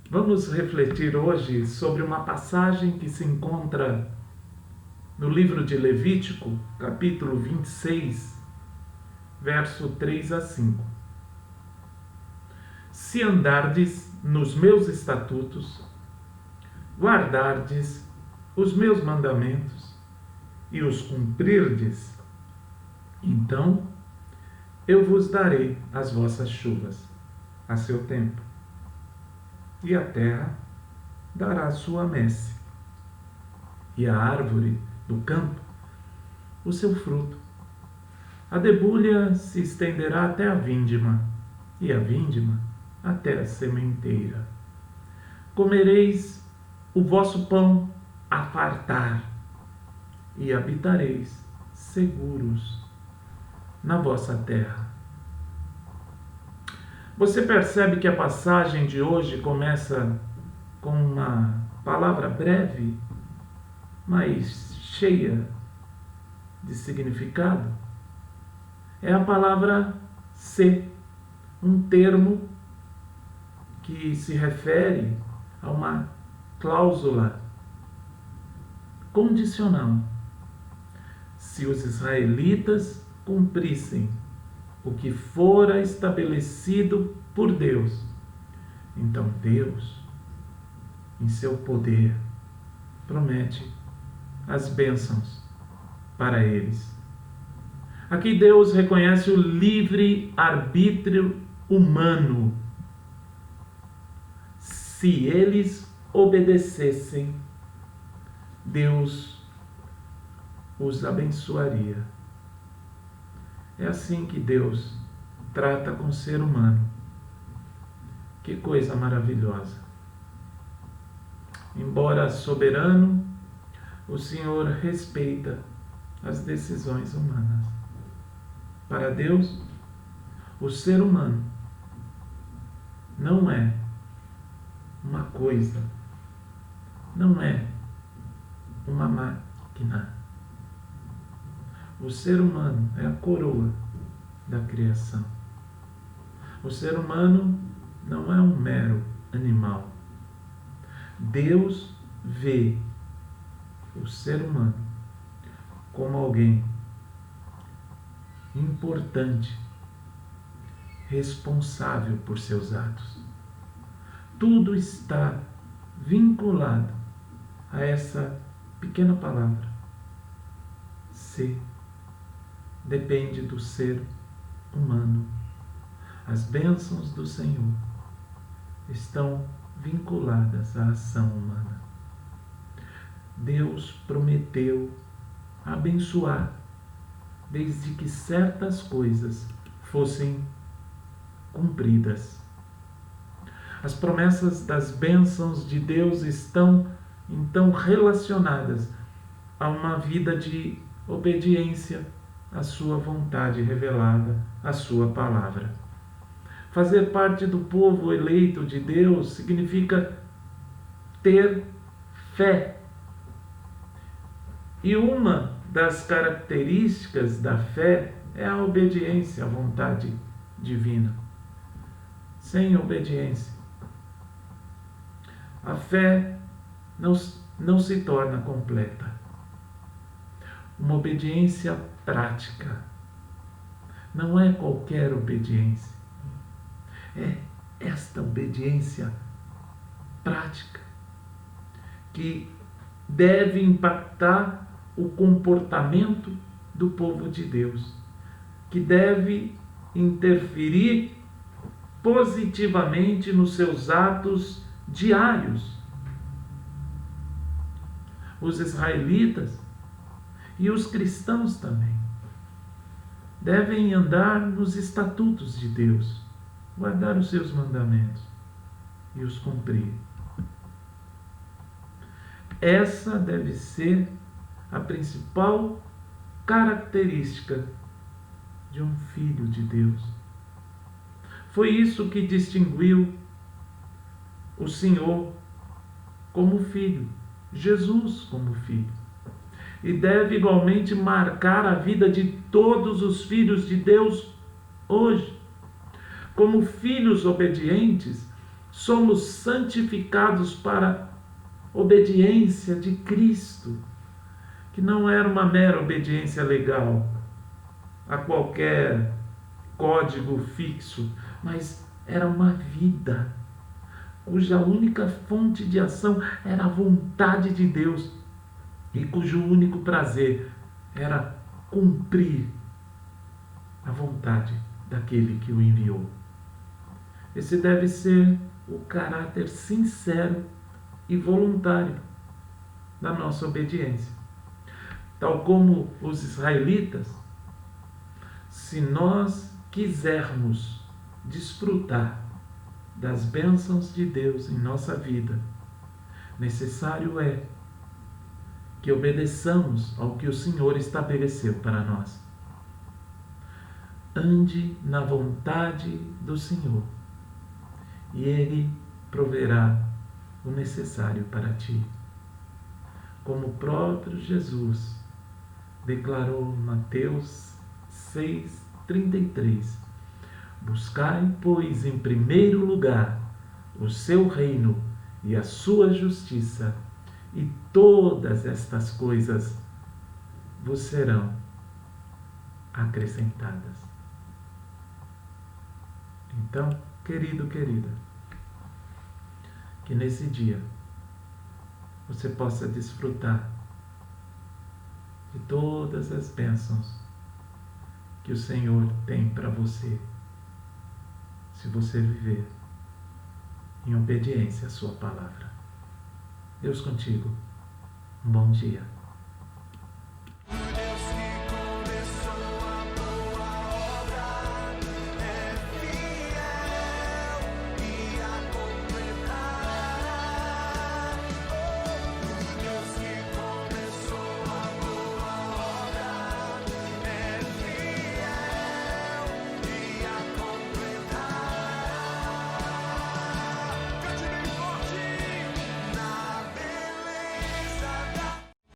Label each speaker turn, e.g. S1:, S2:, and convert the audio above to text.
S1: Vamos refletir hoje sobre uma passagem que se encontra no livro de Levítico, capítulo 26, verso 3 a 5. Se andardes nos meus estatutos, guardardes os meus mandamentos e os cumprirdes, então eu vos darei as vossas chuvas a seu tempo, e a terra dará sua messe, e a árvore do campo o seu fruto. A debulha se estenderá até a vindima, e a vindima até a sementeira. Comereis o vosso pão a fartar, e habitareis seguros na vossa terra. Você percebe que a passagem de hoje começa com uma palavra breve, mas cheia de significado? É a palavra se, um termo que se refere a uma cláusula condicional. Se os israelitas cumprissem o que fora estabelecido por Deus, então Deus, em seu poder, promete as bênçãos para eles. Aqui Deus reconhece o livre-arbítrio humano. Se eles obedecessem, Deus os abençoaria. É assim que Deus trata com o ser humano. Que coisa maravilhosa. Embora soberano, o Senhor respeita as decisões humanas. Para Deus, o ser humano não é uma coisa, não é uma máquina. O ser humano é a coroa da criação. O ser humano não é um mero animal. Deus vê o ser humano como alguém importante, responsável por seus atos. Tudo está vinculado a essa pequena palavra. Se depende do ser humano. As bênçãos do Senhor estão vinculadas à ação humana. Deus prometeu abençoar desde que certas coisas fossem cumpridas. As promessas das bênçãos de Deus estão então relacionadas a uma vida de obediência à sua vontade revelada, à sua palavra. Fazer parte do povo eleito de Deus significa ter fé. E uma das características da fé é a obediência à vontade divina. Sem obediência, a fé não se torna completa. Uma obediência prática. Não é qualquer obediência. É esta obediência prática que deve impactar o comportamento do povo de Deus, que deve interferir positivamente nos seus atos diários. Os israelitas e os cristãos também devem andar nos estatutos de Deus, guardar os seus mandamentos e os cumprir. Essa deve ser a principal característica de um filho de Deus. Foi isso que distinguiu o Senhor como filho, Jesus como filho. E deve igualmente marcar a vida de todos os filhos de Deus hoje. Como filhos obedientes, somos santificados para obediência de Cristo, que não era uma mera obediência legal a qualquer código fixo, mas era uma vida cuja única fonte de ação era a vontade de Deus e cujo único prazer era cumprir a vontade daquele que o enviou. Esse deve ser o caráter sincero e voluntário da nossa obediência. Tal como os israelitas, se nós quisermos desfrutar das bênçãos de Deus em nossa vida, necessário é que obedeçamos ao que o Senhor estabeleceu para nós. Ande na vontade do Senhor e Ele proverá o necessário para ti. Como o próprio Jesus declarou em Mateus 6,33: buscai, pois, em primeiro lugar o seu reino e a sua justiça, e todas estas coisas vos serão acrescentadas. Então, querido, querida, que nesse dia você possa desfrutar de todas as bênçãos que o Senhor tem para você, se você viver em obediência à sua palavra. Deus contigo. Um bom dia.